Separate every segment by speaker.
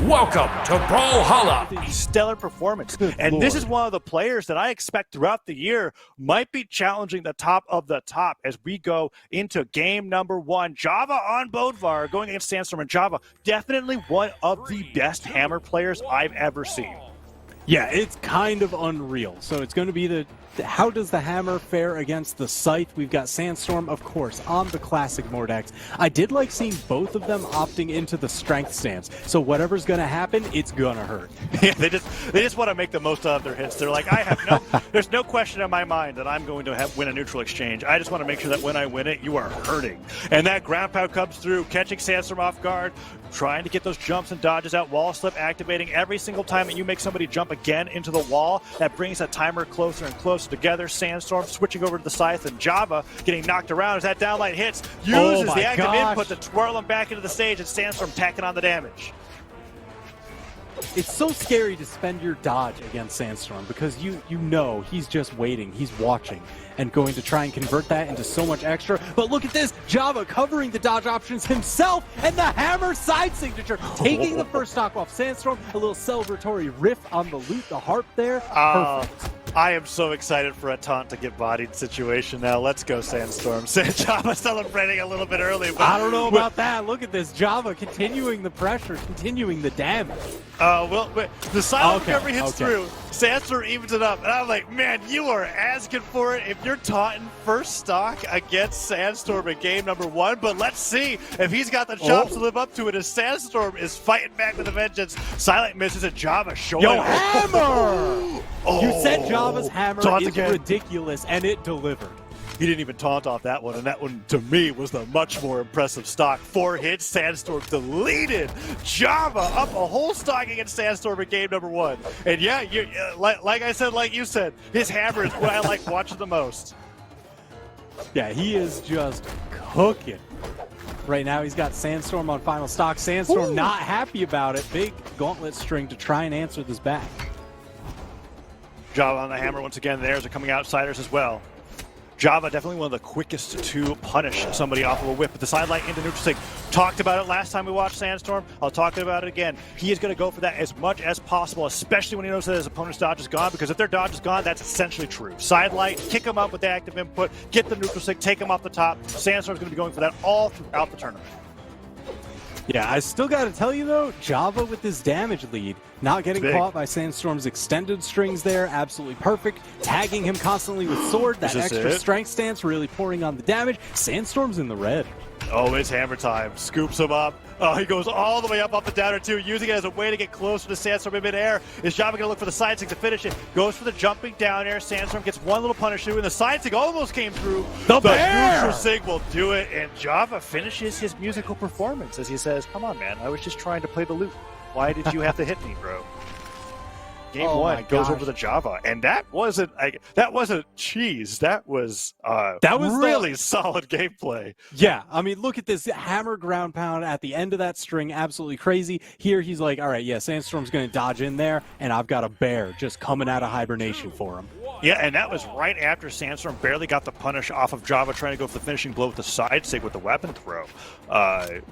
Speaker 1: Welcome to Brawlhalla.
Speaker 2: Stellar performance. And this is one of the players that I expect throughout the year might be challenging the top of the top as we go into game number 1. Java on Bodvar going against Sandstorm, and Java definitely one of the best hammer players I've ever seen.
Speaker 3: Yeah, it's kind of unreal. So it's going to be how does the hammer fare against the scythe? We've got Sandstorm, of course, on the classic Mordex. I did like seeing both of them opting into the strength stance. So whatever's going to happen, it's going to hurt.
Speaker 2: Yeah, they just want to make the most out of their hits. They're like, there's no question in my mind that I'm going to win a neutral exchange. I just want to make sure that when I win it, you are hurting. And that ground pound comes through, catching Sandstorm off guard, trying to get those jumps and dodges out, wall slip activating every single time that you make somebody jump again into the wall. That brings that timer closer and closer together. Sandstorm switching over to the scythe, and Java getting knocked around as that downlight hits, uses the active input to twirl him back into the stage, and Sandstorm tacking on the damage.
Speaker 3: It's so scary to spend your dodge against Sandstorm because you know he's just waiting, he's watching, and going to try and convert that into so much extra. But look at this, Java covering the dodge options himself, and the hammer side signature, taking the first stock off Sandstorm. A little celebratory riff on the loot, the harp there. Perfect.
Speaker 2: I am so excited for a taunt to get bodied situation now. Let's go, Sandstorm. Java celebrating a little bit early. But
Speaker 3: I don't know about that. Look at this. Java continuing the pressure, continuing the damage.
Speaker 2: Well, the silent recovery hits through. Sandstorm evens it up. And I'm like, man, you are asking for it if you're taunting first stock against Sandstorm in game number 1. But let's see if he's got the chops to live up to it as Sandstorm is fighting back with a vengeance. Silent misses, and Java showing
Speaker 3: Yo, hammer! You said Java's hammer
Speaker 2: taunt
Speaker 3: is
Speaker 2: again.
Speaker 3: ridiculous, and it delivered.
Speaker 2: He didn't even taunt off that one, and that one, to me, was the much more impressive stock. 4 hits, Sandstorm deleted. Java up a whole stock against Sandstorm in game number 1. And yeah, like I said, like you said, his hammer is what I like watching the most.
Speaker 3: Yeah, he is just cooking. Right now, he's got Sandstorm on final stock. Sandstorm not happy about it. Big gauntlet string to try and answer this back.
Speaker 2: Java on the hammer once again. Theirs are coming outsiders as well. Java definitely one of the quickest to punish somebody off of a whip. But the sidelight into neutral sig. Talked about it last time we watched Sandstorm. I'll talk about it again. He is going to go for that as much as possible, especially when he knows that his opponent's dodge is gone, because if their dodge is gone, that's essentially true. Sidelight, kick him up with the active input, get the neutral sig, take him off the top. Sandstorm's going to be going for that all throughout the tournament.
Speaker 3: Yeah, I still got to tell you, though, Java with his damage lead, not getting caught by Sandstorm's extended strings there, absolutely perfect. Tagging him constantly with sword, that extra strength stance really pouring on the damage. Sandstorm's in the red.
Speaker 2: Oh, it's hammer time. Scoops him up. Oh, he goes all the way up the downer, too, using it as a way to get closer to Sandstorm in midair. Is Java going to look for the side sig to finish it? Goes for the jumping down air. Sandstorm gets one little punish through, and the side sig almost came through. The neutral sig will do it, and Java finishes his musical performance as he says, come on, man, I was just trying to play the loot. Why did you have to hit me, bro? Game 1 goes over to Java, and that wasn't cheese. That was really solid gameplay.
Speaker 3: Yeah, I mean, look at this hammer ground pound at the end of that string, absolutely crazy. Here he's like, all right, yeah, Sandstorm's going to dodge in there, and I've got a bear just coming out of hibernation for him.
Speaker 2: Yeah, and that was right after Sandstorm barely got the punish off of Java trying to go for the finishing blow with the side sig with the weapon throw.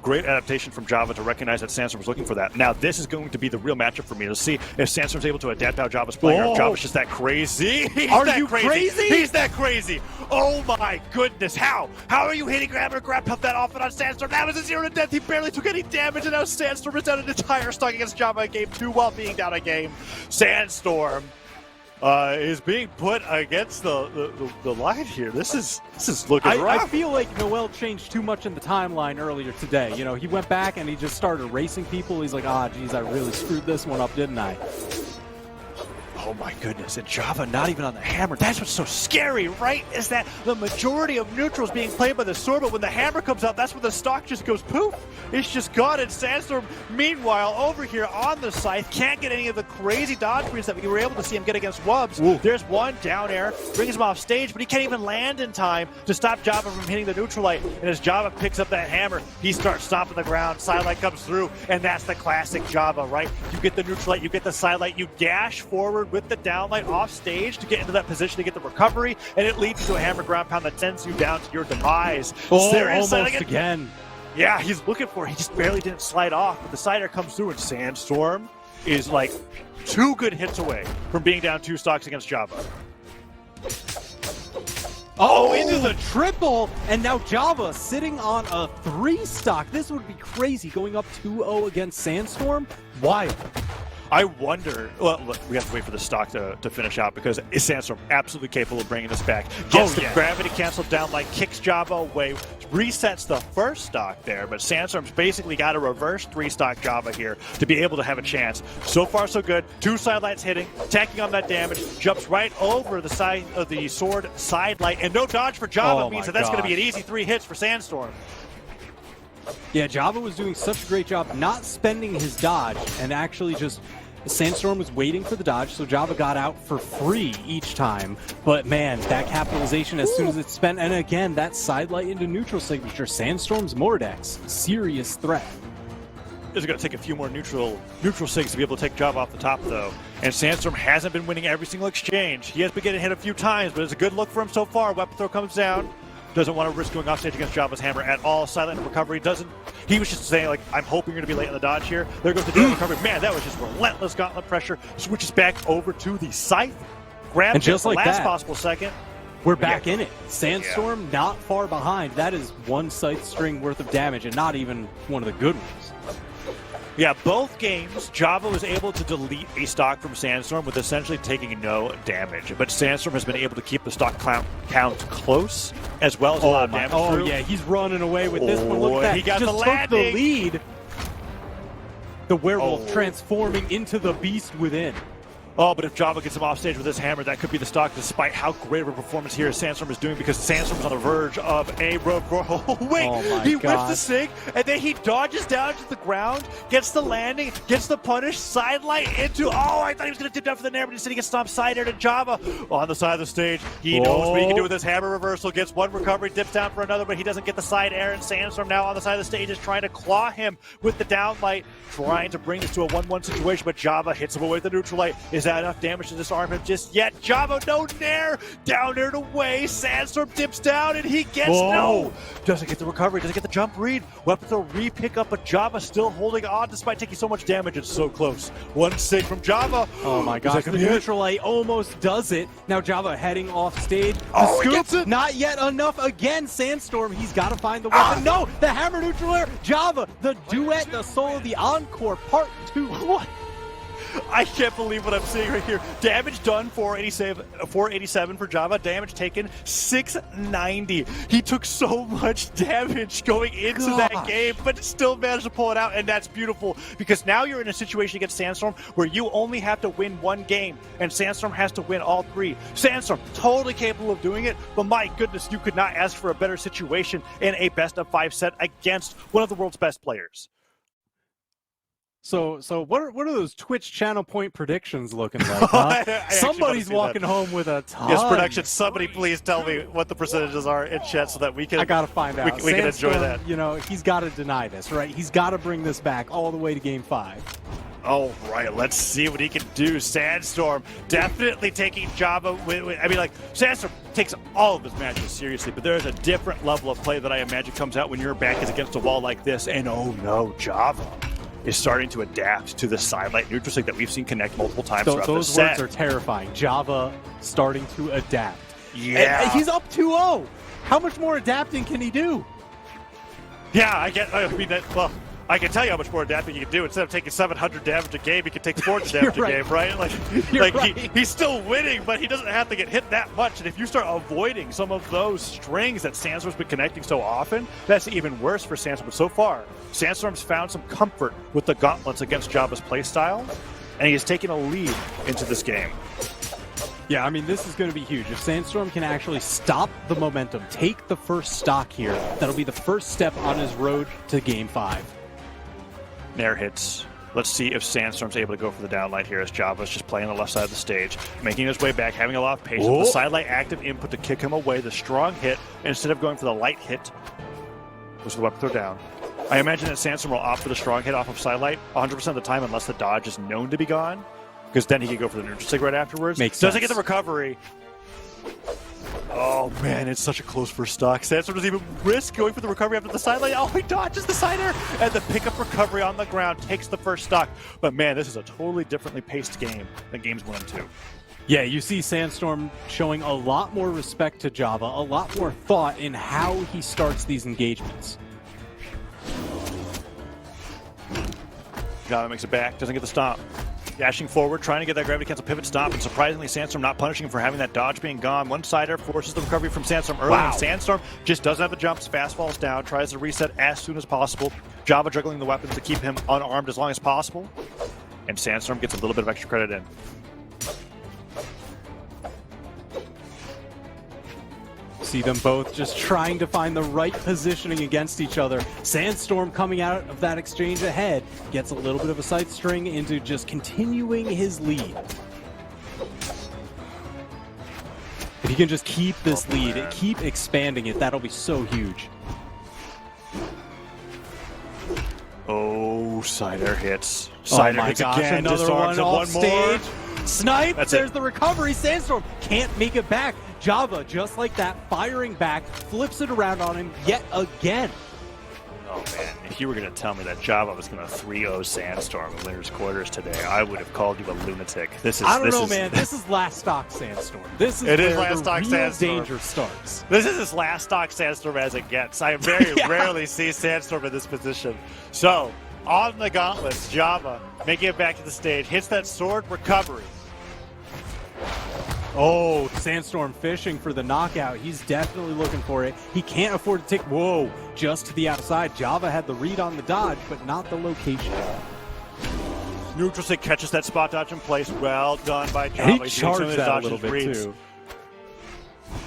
Speaker 2: Great adaptation from Java to recognize that Sandstorm was looking for that. Now, this is going to be the real matchup for me to see if Sandstorm's able to adapt how Java's playing, or if Java's just that crazy.
Speaker 3: Are you crazy?
Speaker 2: He's that crazy. Oh my goodness, how? How are you hitting hammer grab that off and on Sandstorm? That was a 0 to death. He barely took any damage, and now Sandstorm is down an entire stock against Java in game 2 while being down a game. Sandstorm is being put against the line here. This is looking rough.
Speaker 3: I feel like Noel changed too much in the timeline earlier today. You know, he went back and he just started racing people. He's like, geez, I really screwed this one up, didn't I?
Speaker 2: Oh my goodness, and Java not even on the hammer. That's what's so scary, right? Is that the majority of neutrals being played by the sword, but when the hammer comes out, that's when the stock just goes poof. It's just gone, and Sandstorm, meanwhile, over here on the scythe, can't get any of the crazy dodge reads that we were able to see him get against Wubs. Ooh. There's one down air, brings him off stage, but he can't even land in time to stop Java from hitting the neutral light. And as Java picks up that hammer, he starts stomping the ground, sidelight comes through, and that's the classic Java, right? You get the neutral light, you get the sidelight, you dash forward with the downlight off stage to get into that position to get the recovery, and it leads to a hammer ground pound that sends you down to your demise.
Speaker 3: Oh, almost again.
Speaker 2: Yeah, he's looking for it. He just barely didn't slide off, but the side air comes through, and Sandstorm is like 2 good hits away from being down 2 stocks against Java.
Speaker 3: Oh, into the triple, and now Java sitting on a 3 stock. This would be crazy, going up 2-0 against Sandstorm. Wild.
Speaker 2: I wonder, well, look, we have to wait for the stock to finish out because Sandstorm absolutely capable of bringing this back. Gets the gravity canceled down, like kicks Java away, resets the first stock there, but Sandstorm's basically got a reverse 3-stock Java here to be able to have a chance. So far, so good. 2 sidelights hitting, tacking on that damage, jumps right over the side of the sword sidelight, and no dodge for Java means that that's going to be an easy 3 hits for Sandstorm.
Speaker 3: Yeah, Java was doing such a great job not spending his dodge and actually just Sandstorm was waiting for the dodge, so Java got out for free each time. But man, that capitalization as soon as it's spent, and again, that sidelight into neutral signature, Sandstorm's Mordex, serious threat.
Speaker 2: It's going to take a few more neutral sigs to be able to take Java off the top, though. And Sandstorm hasn't been winning every single exchange. He has been getting hit a few times, but it's a good look for him so far. Weapon throw comes down. Doesn't want to risk going off stage against Java's hammer at all. Silent recovery doesn't. He was just saying, like, I'm hoping you're going to be late in the dodge here. There goes the dual recovery. Man, that was just relentless gauntlet pressure. Switches back over to the scythe. Grabs
Speaker 3: and just
Speaker 2: it
Speaker 3: like
Speaker 2: last
Speaker 3: that,
Speaker 2: possible second.
Speaker 3: We're back in it. Sandstorm not far behind. That is 1 scythe string worth of damage, and not even one of the good ones.
Speaker 2: Yeah, both games, Java was able to delete a stock from Sandstorm with essentially taking no damage. But Sandstorm has been able to keep the stock count close, as well as a lot of damage through.
Speaker 3: Yeah, he's running away with this one. Look at that.
Speaker 2: He got
Speaker 3: just
Speaker 2: the
Speaker 3: took
Speaker 2: landing.
Speaker 3: the lead. The werewolf transforming into the beast within.
Speaker 2: Oh, but if Java gets him off stage with this hammer, that could be the stock, despite how great of a performance here Sandstorm is doing, because Sandstorm's on the verge of a oh, wait, he whips the sig, and then he dodges down to the ground, gets the landing, gets the punish, sidelight into, I thought he was going to dip down for the nair, but instead he gets stomped side air to Java. On the side of the stage, he knows what he can do with this hammer reversal, gets 1 recovery, dips down for another, but he doesn't get the side air, and Sandstorm now on the side of the stage is trying to claw him with the downlight, trying to bring this to a 1-1 situation, but Java hits him away with the neutral light. Is that enough damage to disarm him just yet? Java, no nair! Down air away, Sandstorm dips down, and he gets doesn't get the recovery, doesn't get the jump read. Weapon throw re-pick up, but Java still holding on despite taking so much damage. It's so close. 1 sig from Java.
Speaker 3: Oh my gosh, the neutral light almost does it. Now Java heading off stage.
Speaker 2: He gets it!
Speaker 3: Not yet enough. Again, Sandstorm, he's got to find the weapon. No, the hammer neutral air. Java, the duet, the soul of the encore, part 2.
Speaker 2: What? I can't believe what I'm seeing right here. Damage done, 487 for Java. Damage taken, 690. He took so much damage going into that game, but still managed to pull it out, and that's beautiful, because now you're in a situation against Sandstorm where you only have to win 1 game, and Sandstorm has to win all 3. Sandstorm, totally capable of doing it, but my goodness, you could not ask for a better situation in a best-of-5 set against one of the world's best players.
Speaker 3: So what are those Twitch channel point predictions looking like? Huh? Somebody's walking home with a ton.
Speaker 2: Yes, production. Somebody please tell me what the percentages are in chat so that we can.
Speaker 3: I gotta find out.
Speaker 2: We can enjoy that.
Speaker 3: You know, he's got to deny this, right? He's got to bring this back all the way to Game 5.
Speaker 2: All right, let's see what he can do. Sandstorm definitely taking Java. I mean, like, Sandstorm takes all of his matches seriously, but there is a different level of play that I imagine comes out when your back is against a wall like this. And oh no, Java is starting to adapt to the sidelight neutral sig that we've seen connect multiple times throughout the set.
Speaker 3: Those words are terrifying. Java starting to adapt.
Speaker 2: Yeah.
Speaker 3: And he's up 2-0. How much more adapting can he do?
Speaker 2: Yeah, I can tell you how much more adapting you can do. Instead of taking 700 damage a game, he can take 400 damage a game, right? He's still winning, but he doesn't have to get hit that much. And if you start avoiding some of those strings that Sandstorm's been connecting so often, that's even worse for Sandstorm. But so far, Sandstorm's found some comfort with the gauntlets against Java's playstyle, and he has taken a lead into this game.
Speaker 3: Yeah, I mean, this is going to be huge. If Sandstorm can actually stop the momentum, take the first stock here, that'll be the first step on his road to Game 5.
Speaker 2: Nair hits. Let's see if Sandstorm's able to go for the downlight here as Java's just playing on the left side of the stage, making his way back, having a lot of patience. The sidelight active input to kick him away. The strong hit, instead of going for the light hit, was the weapon throw down. I imagine that Sandstorm will opt for the strong hit off of sidelight 100% of the time unless the dodge is known to be gone, because then he can go for the neutral sig right afterwards.
Speaker 3: Makes sense.
Speaker 2: Doesn't get the recovery. Oh man, it's such a close first stock. Sandstorm doesn't even risk going for the recovery after the sideline. Oh, he dodges the side air, and the pickup recovery on the ground takes the first stock. But man, this is a totally differently paced game than games 1 and 2.
Speaker 3: Yeah, you see Sandstorm showing a lot more respect to Java, a lot more thought in how he starts these engagements.
Speaker 2: Java makes it back, doesn't get the stomp. Dashing forward, trying to get that gravity cancel pivot stomp, and surprisingly Sandstorm not punishing him for having that dodge being gone. One-sider forces the recovery from Sandstorm early, and Sandstorm just doesn't have the jumps, fast falls down, tries to reset as soon as possible. Java juggling the weapons to keep him unarmed as long as possible, and Sandstorm gets a little bit of extra credit in.
Speaker 3: See them both just trying to find the right positioning against each other. Sandstorm coming out of that exchange ahead gets a little bit of a sight string into just continuing his lead. If he can just keep this lead and keep expanding it, that'll be so huge.
Speaker 2: Oh, side air hits. Side air hits again.
Speaker 3: Another one off stage.
Speaker 2: More.
Speaker 3: Snipe.
Speaker 2: There's
Speaker 3: the recovery. Sandstorm can't make it back. Java, just like that, firing back, flips it around on him yet again.
Speaker 2: Oh man, if you were going to tell me that Java was going to 3-0 Sandstorm in winners quarters today, I would have called you a lunatic.
Speaker 3: I don't know, man. This is last stock Sandstorm. This is where the real danger starts.
Speaker 2: This is as last stock Sandstorm as it gets. I very rarely see Sandstorm in this position. So, on the gauntlets, Java making it back to the stage, hits that sword recovery.
Speaker 3: Oh, Sandstorm fishing for the knockout. He's definitely looking for it. He can't afford to take, whoa, just to the outside. Java had the read on the dodge, but not the location.
Speaker 2: Neutral stick catches that spot dodge in place. Well done by Java.
Speaker 3: He charged that a little bit too.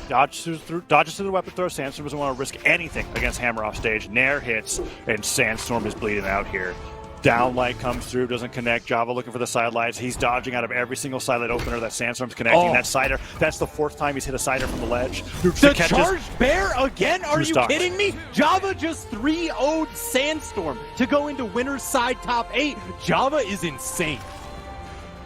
Speaker 2: Dodges through the weapon throw. Sandstorm doesn't want to risk anything against Hammer off stage. Nair hits, and Sandstorm is bleeding out here. Down light comes through, doesn't connect. Java looking for the sidelines. He's dodging out of every single sidelight opener that Sandstorm's connecting. That sider, that's the 4th time he's hit a sider from the ledge.
Speaker 3: The charged bear again? Are you kidding me? Java just 3-0'd Sandstorm to go into winner's side top 8. Java is insane.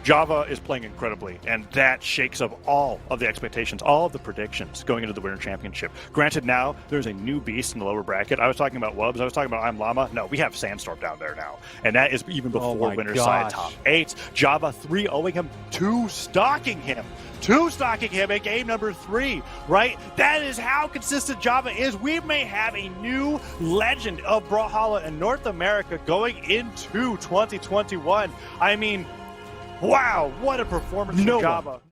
Speaker 2: Java is playing incredibly, and that shakes up all of the expectations, all of the predictions going into the Winter Championship. Granted, now there's a new beast in the lower bracket. I was talking about Wubs. I was talking about I'm Llama. No, we have Sandstorm down there now, and that is even before Winner's Side top 8. Java 3-0ing him, 2-stocking him. 2-stocking him at game number 3, right? That is how consistent Java is. We may have a new legend of Brawlhalla in North America going into 2021. I mean, wow, what a performance from Java.